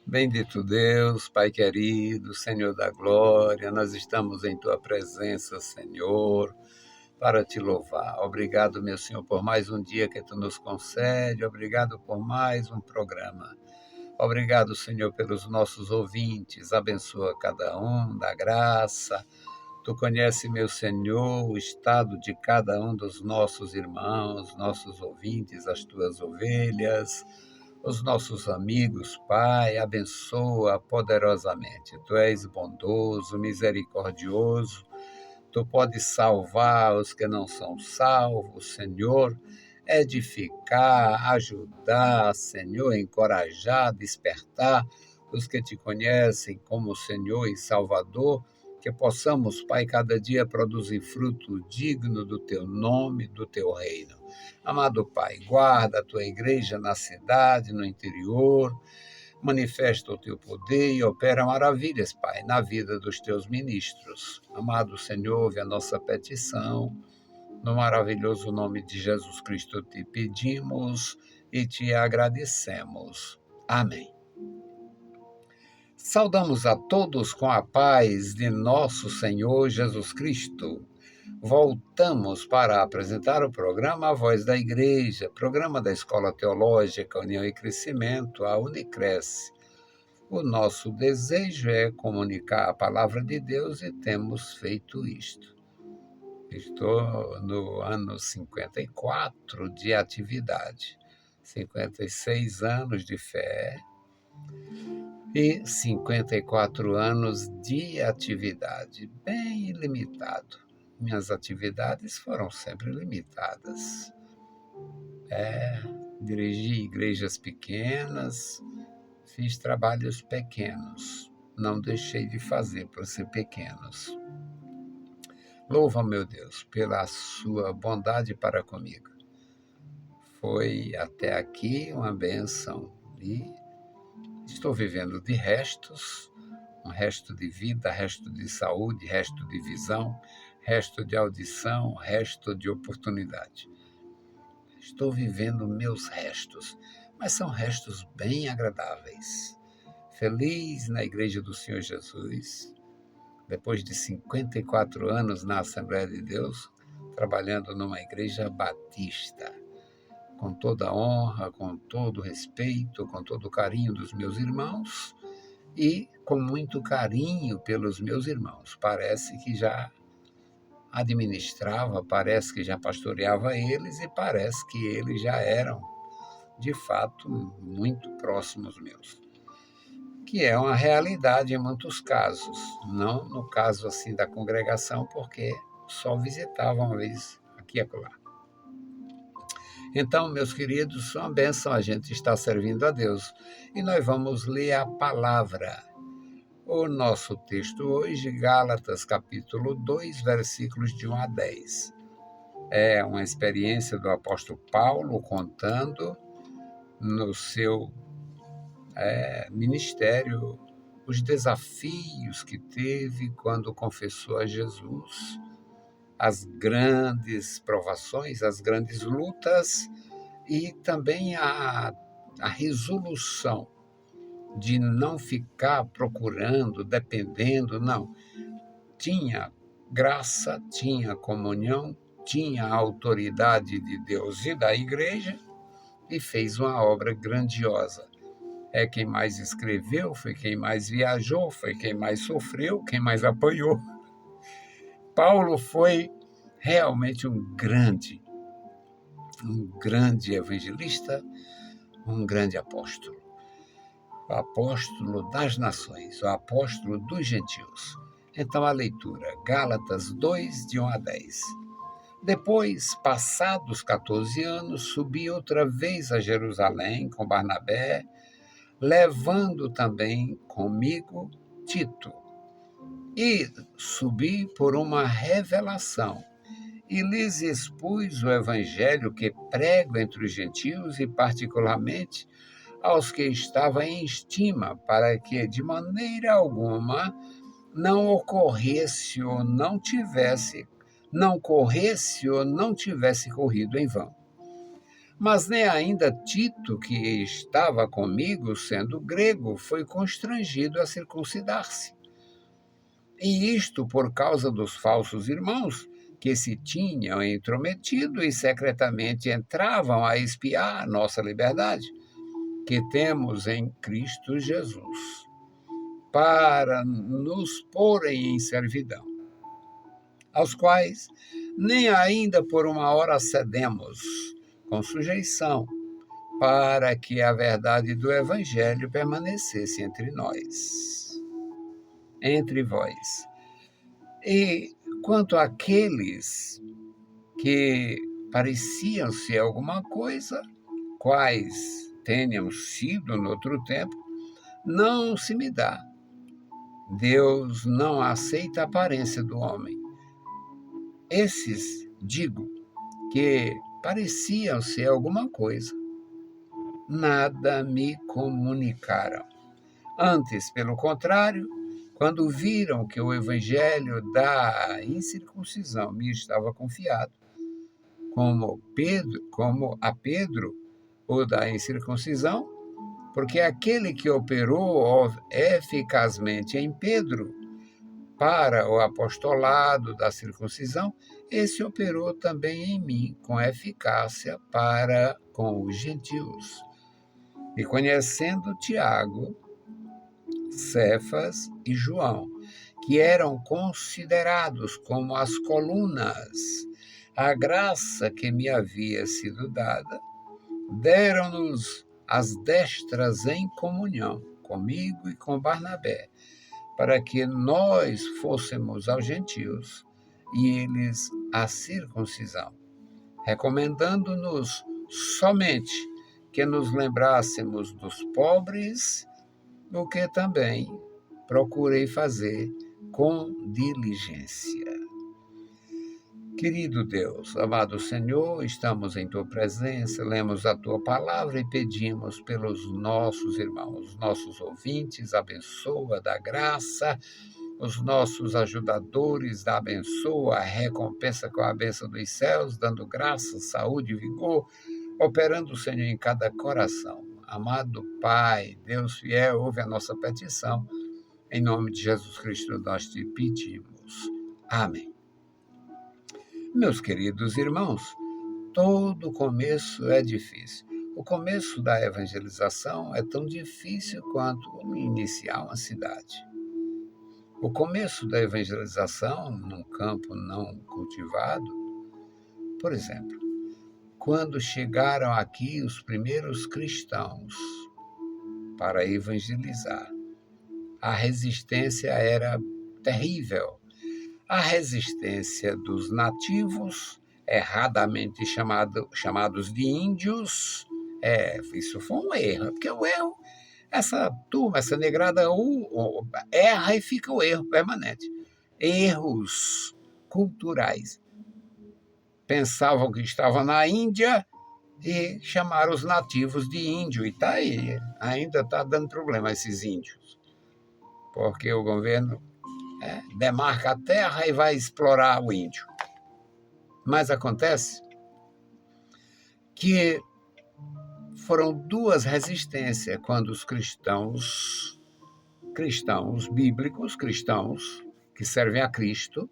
Bendito Deus, Pai querido, Senhor da glória, nós estamos em Tua presença, Senhor, para Te louvar. Obrigado, meu Senhor, por mais um dia que Tu nos concede, obrigado por mais um programa. Obrigado, Senhor, pelos nossos ouvintes, abençoa cada um, dá graça. Tu conhece, meu Senhor, o estado de cada um dos nossos irmãos, nossos ouvintes, as Tuas ovelhas, os nossos amigos, Pai, abençoa poderosamente. Tu és bondoso, misericordioso, Tu podes salvar os que não são salvos, Senhor, edificar, ajudar, Senhor, encorajar, despertar os que Te conhecem como Senhor e Salvador, que possamos, Pai, cada dia produzir fruto digno do Teu nome, do Teu reino. Amado Pai, guarda a Tua igreja na cidade, no interior, manifesta o Teu poder e opera maravilhas, Pai, na vida dos Teus ministros. Amado Senhor, ouve a nossa petição. No maravilhoso nome de Jesus Cristo te pedimos e te agradecemos. Amém. Saudamos a todos com a paz de nosso Senhor Jesus Cristo. Voltamos para apresentar o programa A Voz da Igreja, programa da Escola Teológica União e Crescimento, a Unicresce. O nosso desejo é comunicar a palavra de Deus e temos feito isto. Estou no ano 54 de atividade, 56 anos de fé e 54 anos de atividade, bem limitado. Minhas atividades foram sempre limitadas. Dirigi igrejas pequenas, fiz trabalhos pequenos, não deixei de fazer por ser pequenos. Louva, meu Deus, pela sua bondade para comigo. Foi até aqui uma bênção e estou vivendo de restos, um resto de vida, resto de saúde, resto de visão, resto de audição, resto de oportunidade. Estou vivendo meus restos, mas são restos bem agradáveis. Feliz na Igreja do Senhor Jesus, depois de 54 anos na Assembleia de Deus, trabalhando numa igreja batista, com toda a honra, com todo o respeito, com todo o carinho dos meus irmãos e com muito carinho pelos meus irmãos. Parece que já administrava, parece que já pastoreava eles e parece que eles já eram, de fato, muito próximos meus. Que é uma realidade em muitos casos, não no caso assim da congregação, porque só visitava uma vez aqui e acolá. Então, meus queridos, uma bênção a gente está servindo a Deus. E nós vamos ler a palavra. O nosso texto hoje, Gálatas, capítulo 2, versículos de 1 a 10. É uma experiência do apóstolo Paulo contando no seu ministério os desafios que teve quando confessou a Jesus, as grandes provações, as grandes lutas e também a resolução de não ficar procurando, dependendo, não. Tinha graça, tinha comunhão, tinha a autoridade de Deus e da igreja e fez uma obra grandiosa. É quem mais escreveu, foi quem mais viajou, foi quem mais sofreu, quem mais apanhou. Paulo foi realmente um grande evangelista, um grande apóstolo. O apóstolo das nações, o apóstolo dos gentios. Então a leitura, Gálatas 2, de 1 a 10. Depois, passados 14 anos, subi outra vez a Jerusalém com Barnabé, levando também comigo Tito. E subi por uma revelação, e lhes expus o evangelho que prego entre os gentios e particularmente aos que estavam em estima, para que de maneira alguma não ocorresse ou não tivesse corrido em vão. Mas nem ainda Tito, que estava comigo, sendo grego, foi constrangido a circuncidar-se. E isto por causa dos falsos irmãos, que se tinham intrometido e secretamente entravam a espiar nossa liberdade, que temos em Cristo Jesus, para nos porem em servidão, aos quais nem ainda por uma hora cedemos, com sujeição, para que a verdade do Evangelho permanecesse entre vós. E quanto àqueles que pareciam ser alguma coisa, quais tenhamos sido no outro tempo, não se me dá. Deus não aceita a aparência do homem. Esses, digo, que pareciam ser alguma coisa, nada me comunicaram. Antes, pelo contrário, quando viram que o evangelho da incircuncisão me estava confiado, como a Pedro o da incircuncisão, porque aquele que operou eficazmente em Pedro para o apostolado da circuncisão, esse operou também em mim com eficácia para com os gentios. E conhecendo Tiago, Cefas e João, que eram considerados como as colunas, a graça que me havia sido dada, deram-nos as destras em comunhão comigo e com Barnabé, para que nós fôssemos aos gentios e eles à circuncisão, recomendando-nos somente que nos lembrássemos dos pobres, o que também procurei fazer com diligência. Querido Deus, amado Senhor, estamos em Tua presença, lemos a Tua palavra e pedimos pelos nossos irmãos, nossos ouvintes, abençoa, dá graça, os nossos ajudadores, dá abençoa, recompensa com a bênção dos céus, dando graça, saúde e vigor, operando o Senhor em cada coração. Amado Pai, Deus fiel, ouve a nossa petição. Em nome de Jesus Cristo nós te pedimos. Amém. Meus queridos irmãos, todo começo é difícil. O começo da evangelização é tão difícil quanto iniciar uma cidade. O começo da evangelização num campo não cultivado, por exemplo, quando chegaram aqui os primeiros cristãos para evangelizar, a resistência era terrível. A resistência dos nativos, erradamente chamados de índios, isso foi um erro, porque o erro, essa turma, essa negrada erra e fica o erro permanente. Erros culturais. Pensavam que estavam na Índia e chamaram os nativos de índio, e está aí, ainda está dando problema esses índios, porque o governo demarca a terra e vai explorar o índio. Mas acontece que foram duas resistências quando os cristãos bíblicos, cristãos que servem a Cristo,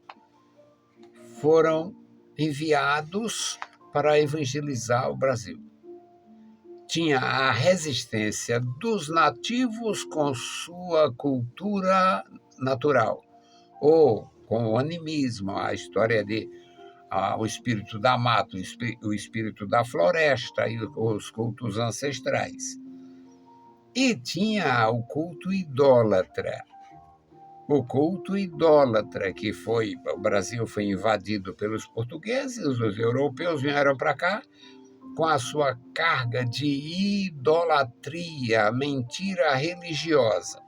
foram enviados para evangelizar o Brasil. Tinha a resistência dos nativos com sua cultura natural, ou com o animismo, a história de o espírito da mata, o espírito da floresta e os cultos ancestrais. E tinha o culto idólatra. O culto idólatra, que o Brasil foi invadido pelos portugueses, os europeus vieram para cá com a sua carga de idolatria, mentira religiosa.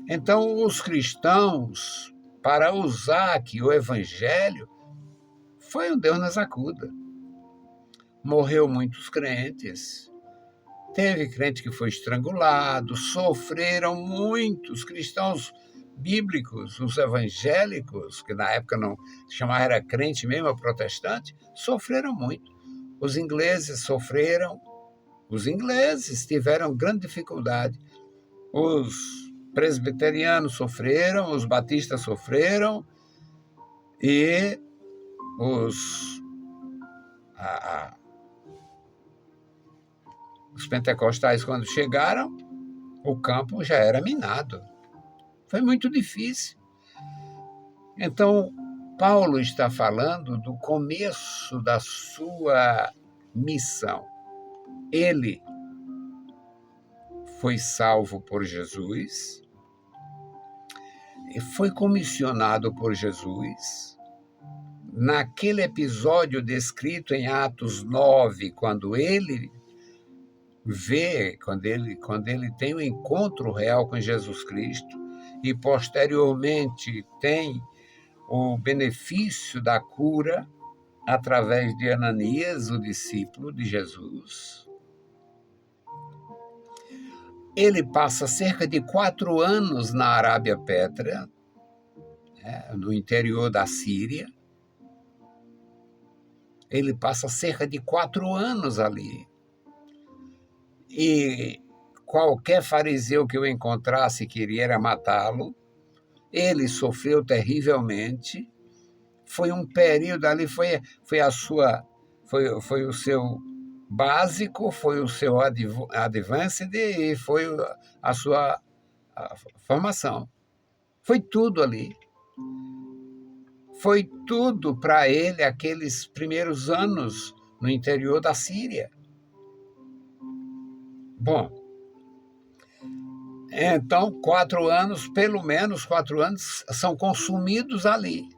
Então, os cristãos, para usar aqui o evangelho, foi um Deus nas acuda. Morreu muitos crentes, teve crente que foi estrangulado, sofreram muitos cristãos bíblicos, os evangélicos, que na época não se chamava era crente mesmo, protestante, sofreram muito, Os ingleses sofreram, os ingleses tiveram grande dificuldade. Os presbiterianos sofreram, os batistas sofreram e a- a- os pentecostais, quando chegaram, o campo já era minado. Foi muito difícil. Então, Paulo está falando do começo da sua missão. Ele foi salvo por Jesus, e foi comissionado por Jesus. Naquele episódio descrito em Atos 9, quando ele quando ele tem o encontro real com Jesus Cristo, e posteriormente tem o benefício da cura através de Ananias, o discípulo de Jesus. Ele passa cerca de 4 anos na Arábia Pétrea, no interior da Síria. Ele passa cerca de 4 anos ali. E qualquer fariseu que o encontrasse queria matá-lo. Ele sofreu terrivelmente. Foi um período ali, foi o seu básico, foi o seu advanced e foi a sua formação. Foi tudo ali. Foi tudo para ele aqueles primeiros anos no interior da Síria. Bom, então 4 anos, pelo menos 4 anos, são consumidos ali.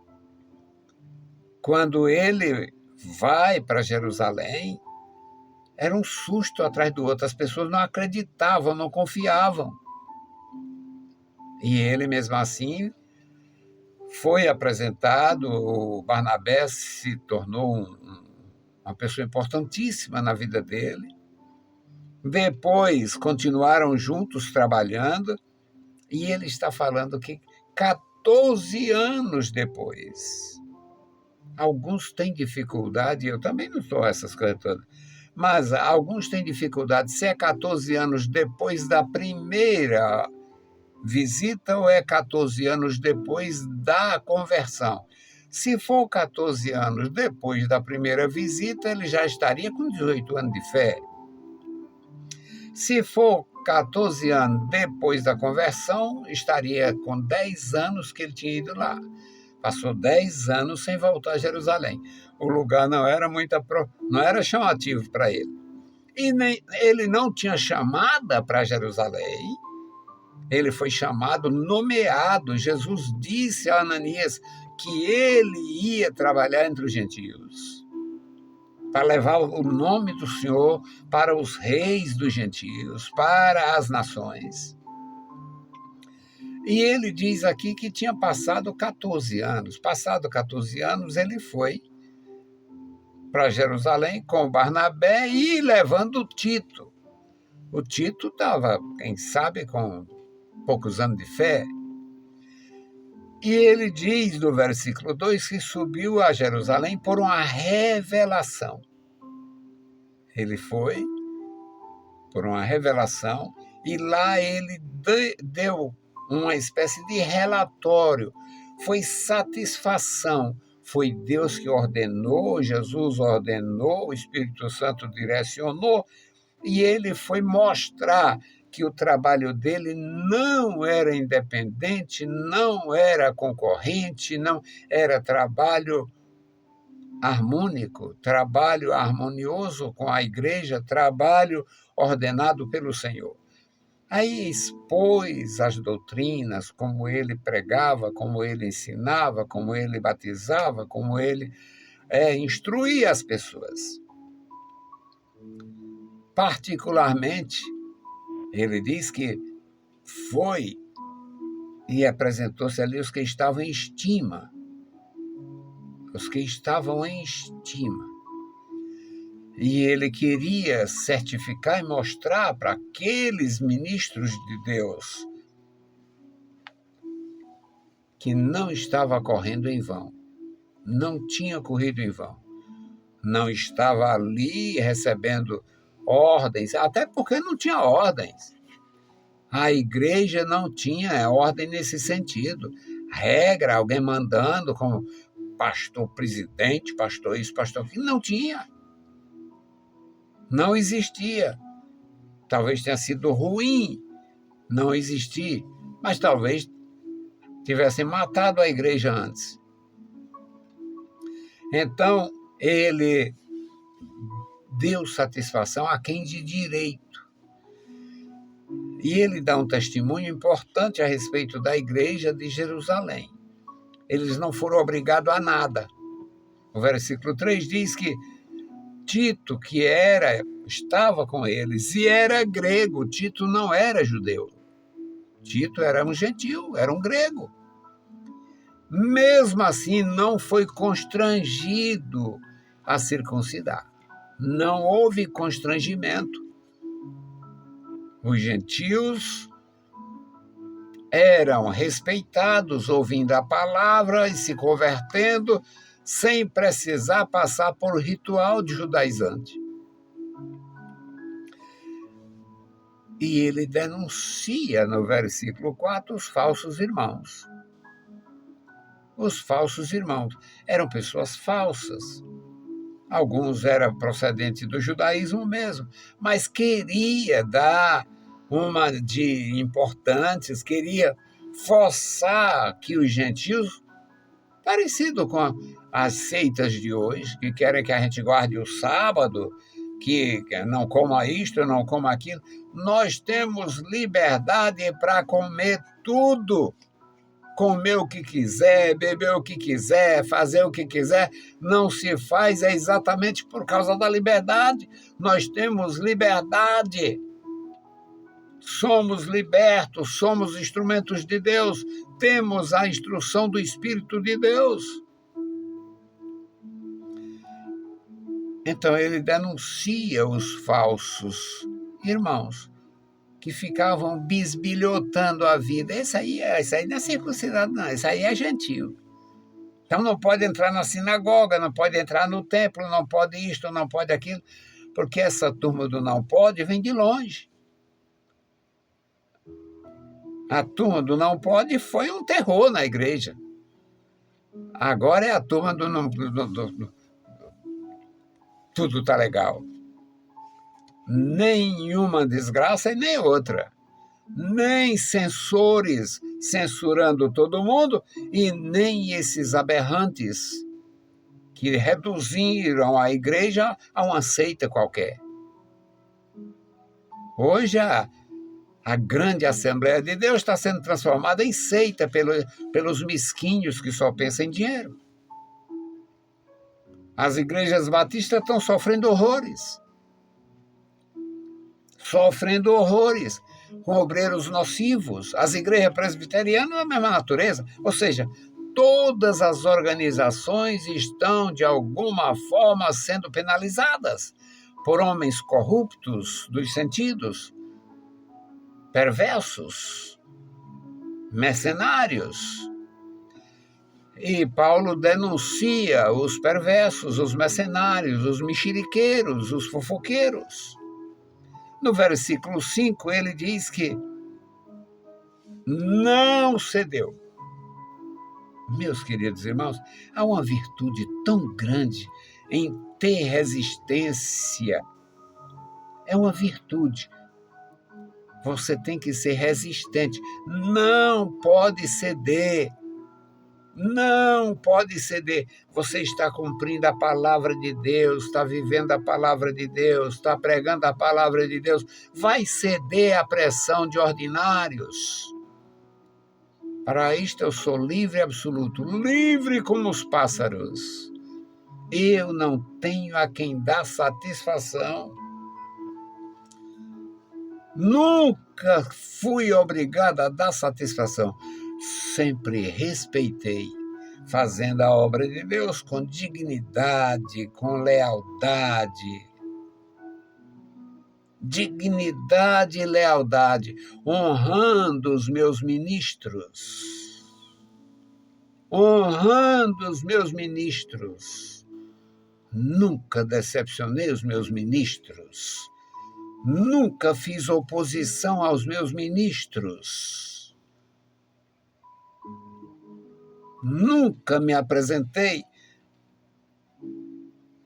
Quando ele vai para Jerusalém, era um susto atrás do outro. As pessoas não acreditavam, não confiavam. E ele, mesmo assim, foi apresentado. O Barnabé se tornou uma pessoa importantíssima na vida dele. Depois, continuaram juntos trabalhando. E ele está falando que 14 anos depois, alguns têm dificuldade, eu também não sou essas coisas todas, mas alguns têm dificuldade se é 14 anos depois da primeira visita ou é 14 anos depois da conversão. Se for 14 anos depois da primeira visita, ele já estaria com 18 anos de fé. Se for 14 anos depois da conversão, estaria com 10 anos que ele tinha ido lá. Passou 10 anos sem voltar a Jerusalém. O lugar não era chamativo para ele. E nem, ele não tinha chamada para Jerusalém. Ele foi chamado, nomeado. Jesus disse a Ananias que ele ia trabalhar entre os gentios, para levar o nome do Senhor para os reis dos gentios, para as nações. E ele diz aqui que tinha passado 14 anos. Passado 14 anos, ele foi para Jerusalém com Barnabé e levando Tito. O Tito estava, quem sabe, com poucos anos de fé. E ele diz no versículo 2 que subiu a Jerusalém por uma revelação. Ele foi por uma revelação e lá ele deu uma espécie de relatório. Foi satisfação. Foi Deus que ordenou, Jesus ordenou, o Espírito Santo direcionou, e ele foi mostrar que o trabalho dele não era independente, não era concorrente, não era trabalho harmônico, trabalho harmonioso com a igreja, trabalho ordenado pelo Senhor. Aí expôs as doutrinas, como ele pregava, como ele ensinava, como ele batizava, como ele instruía as pessoas. Particularmente, ele diz que foi e apresentou-se ali os que estavam em estima. Os que estavam em estima. E ele queria certificar e mostrar para aqueles ministros de Deus que não estava correndo em vão, não tinha corrido em vão. não estava ali recebendo ordens, até porque não tinha ordens. A igreja não tinha ordem nesse sentido. Regra, alguém mandando, como pastor presidente, pastor isso, pastor aquilo, não tinha. Não existia. Talvez tenha sido ruim não existir, mas talvez tivessem matado a igreja antes. Então, ele deu satisfação a quem de direito. E ele dá um testemunho importante a respeito da igreja de Jerusalém. Eles não foram obrigados a nada. O versículo 3 diz que Tito, que estava com eles, e era grego. Tito não era judeu. Tito era um gentil, era um grego. Mesmo assim, não foi constrangido a circuncidar. Não houve constrangimento. Os gentios eram respeitados, ouvindo a palavra e se convertendo, sem precisar passar por ritual de judaizante. E ele denuncia no versículo 4 os falsos irmãos. Os falsos irmãos eram pessoas falsas. Alguns eram procedentes do judaísmo mesmo, mas queria dar uma de importantes, queria forçar que os gentios, parecido com as seitas de hoje, que querem que a gente guarde o sábado, que não coma isto, não coma aquilo, nós temos liberdade para comer tudo. Comer o que quiser, beber o que quiser, fazer o que quiser, não se faz exatamente por causa da liberdade. Nós temos liberdade. Somos libertos, somos instrumentos de Deus, temos a instrução do Espírito de Deus. Então ele denuncia os falsos irmãos que ficavam bisbilhotando a vida. Isso aí não é circuncidado, não. Isso aí é gentio. Então não pode entrar na sinagoga, não pode entrar no templo, não pode isto, não pode aquilo, porque essa turma do não pode vem de longe. A turma do não pode foi um terror na igreja. Agora é a turma do tudo está legal. Nenhuma desgraça e nem outra. Nem censores censurando todo mundo e nem esses aberrantes que reduziram a igreja a uma seita qualquer. Hoje a grande Assembleia de Deus está sendo transformada em seita pelos mesquinhos que só pensam em dinheiro. As igrejas batistas estão sofrendo horrores. Com obreiros nocivos. As igrejas presbiterianas da mesma natureza. Ou seja, todas as organizações estão, de alguma forma, sendo penalizadas por homens corruptos dos sentidos, perversos, mercenários. E Paulo denuncia os perversos, os mercenários, os mexeriqueiros, os fofoqueiros. No versículo 5, ele diz que não cedeu. Meus queridos irmãos, há uma virtude tão grande em ter resistência. É uma virtude. Você tem que ser resistente. Não pode ceder. Não pode ceder. Você está cumprindo a palavra de Deus, está vivendo a palavra de Deus, está pregando a palavra de Deus. Vai ceder à pressão de ordinários. Para isto eu sou livre absoluto, livre como os pássaros. Eu não tenho a quem dar satisfação. Nunca fui obrigado a dar satisfação. Sempre respeitei, fazendo a obra de Deus com dignidade, com lealdade. Dignidade e lealdade, honrando os meus ministros. Nunca decepcionei os meus ministros. Nunca fiz oposição aos meus ministros. Nunca me apresentei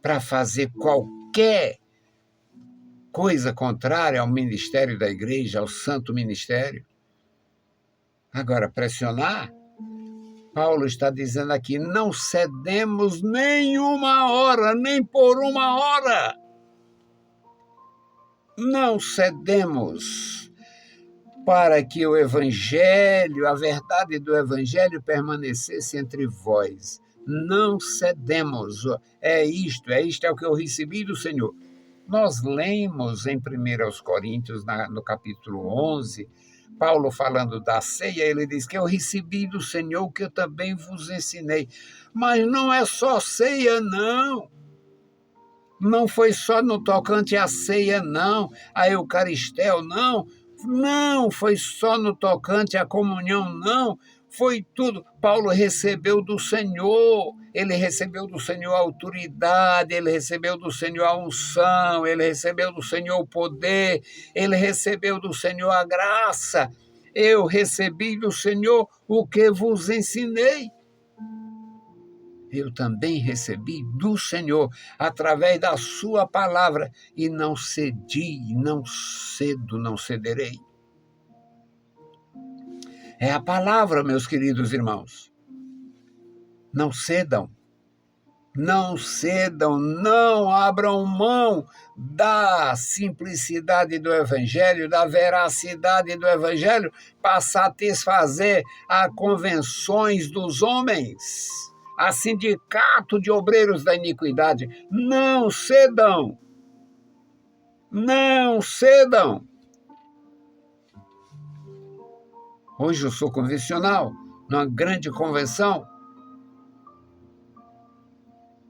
para fazer qualquer coisa contrária ao ministério da igreja, ao santo ministério. Agora, pressionar, Paulo está dizendo aqui, não cedemos nem uma hora, nem por uma hora. Não cedemos para que o evangelho, a verdade do evangelho permanecesse entre vós. Não cedemos. É isto é o que eu recebi do Senhor. Nós lemos em 1 Coríntios, no capítulo 11, Paulo falando da ceia, ele diz que eu recebi do Senhor o que eu também vos ensinei. Mas não é só ceia, não. Não foi só no tocante à ceia, não. A Eucaristéu, não. Não foi só no tocante à comunhão, não. Foi tudo. Paulo recebeu do Senhor. Ele recebeu do Senhor a autoridade, ele recebeu do Senhor a unção, ele recebeu do Senhor o poder, ele recebeu do Senhor a graça. Eu recebi do Senhor o que vos ensinei. Eu também recebi do Senhor, através da sua palavra, e não cedi, não cedo, não cederei. É a palavra, meus queridos irmãos. Não cedam, não cedam, não abram mão da simplicidade do Evangelho, da veracidade do Evangelho, para satisfazer as convenções dos homens, a sindicato de obreiros da iniquidade. Não cedam, não cedam. Hoje eu sou convencional, numa grande convenção,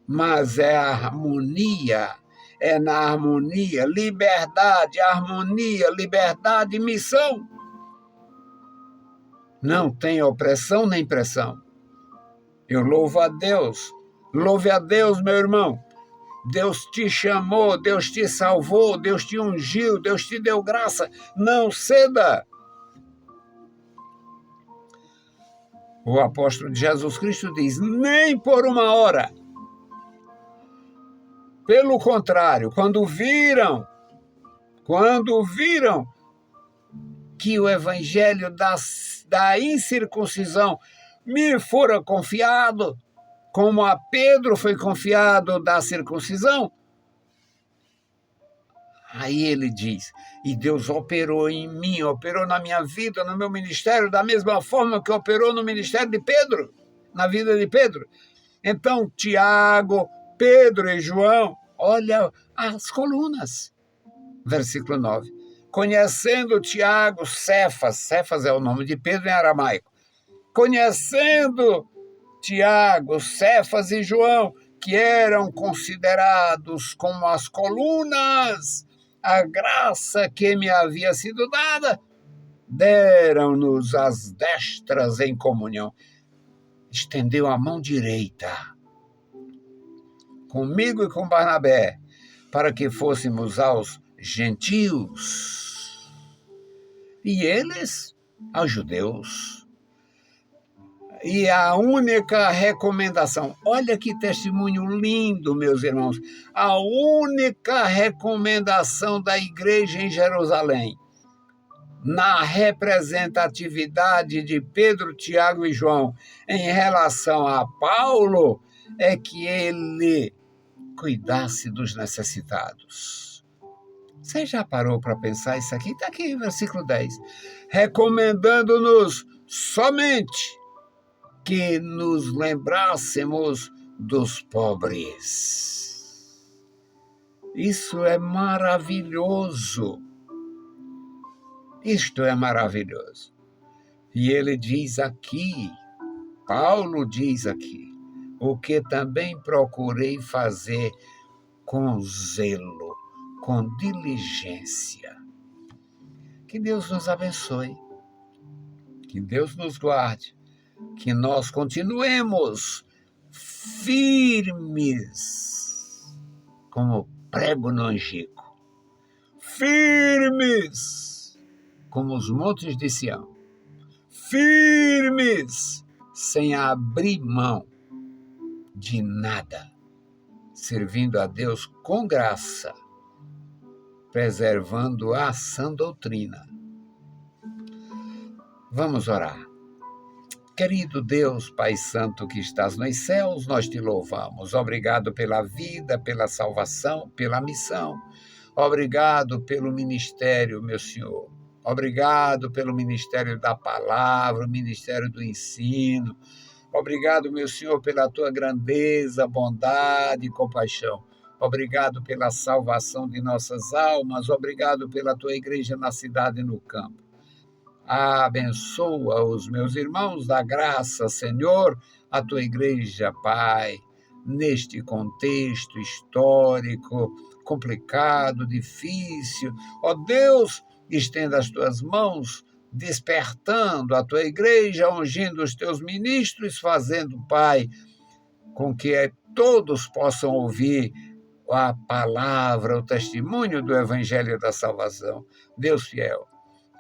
mas é a harmonia, é na harmonia, liberdade, harmonia, liberdade e missão. Não tem opressão nem pressão. Eu louvo a Deus, louve a Deus, meu irmão. Deus te chamou, Deus te salvou, Deus te ungiu, Deus te deu graça. Não ceda. O apóstolo de Jesus Cristo diz, nem por uma hora. Pelo contrário, quando viram que o evangelho da incircuncisão me fora confiado, como a Pedro foi confiado da circuncisão, aí ele diz, e Deus operou em mim, operou na minha vida, no meu ministério, da mesma forma que operou no ministério de Pedro, na vida de Pedro. Então, Tiago, Pedro e João, olha as colunas. Versículo 9. Conhecendo Tiago, Cefas é o nome de Pedro em aramaico. Conhecendo Tiago, Cefas e João, que eram considerados como as colunas, a graça que me havia sido dada, deram-nos as destras em comunhão. Estendeu a mão direita comigo e com Barnabé, para que fôssemos aos gentios, e eles aos judeus. E a única recomendação, olha que testemunho lindo, meus irmãos, a única recomendação da igreja em Jerusalém, na representatividade de Pedro, Tiago e João, em relação a Paulo, é que ele cuidasse dos necessitados. Você já parou para pensar isso aqui? Está aqui, versículo 10. Recomendando-nos somente que nos lembrássemos dos pobres. Isso é maravilhoso. Isto é maravilhoso. E ele diz aqui, Paulo diz aqui, o que também procurei fazer com zelo, com diligência. Que Deus nos abençoe, que Deus nos guarde, que nós continuemos firmes como prego no angico, firmes como os montes de Sião, firmes sem abrir mão de nada, servindo a Deus com graça, preservando a sã doutrina. Vamos orar. Querido Deus, Pai Santo que estás nos céus, nós te louvamos. Obrigado pela vida, pela salvação, pela missão. Obrigado pelo ministério, meu Senhor. Obrigado pelo ministério da palavra, o ministério do ensino. Obrigado, meu Senhor, pela tua grandeza, bondade e compaixão. Obrigado pela salvação de nossas almas. Obrigado pela tua igreja na cidade e no campo. Abençoa os meus irmãos da graça, Senhor, a tua igreja, Pai, neste contexto histórico, complicado, difícil. Ó Deus, estenda as tuas mãos, despertando a tua igreja, ungindo os teus ministros, fazendo, Pai, com que todos possam ouvir a palavra, o testemunho do Evangelho da salvação. Deus fiel,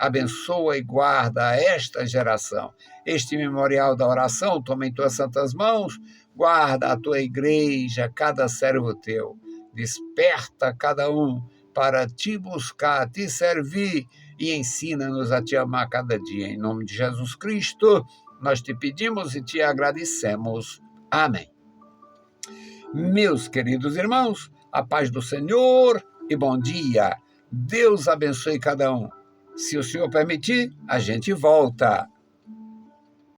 abençoa e guarda esta geração. Este memorial da oração, toma em tuas santas mãos, guarda a tua igreja, cada servo teu. Desperta cada um para te buscar, te servir e ensina-nos a te amar cada dia. Em nome de Jesus Cristo, nós te pedimos e te agradecemos. Amém. Meus queridos irmãos, a paz do Senhor e bom dia. Deus abençoe cada um. Se o Senhor permitir, a gente volta.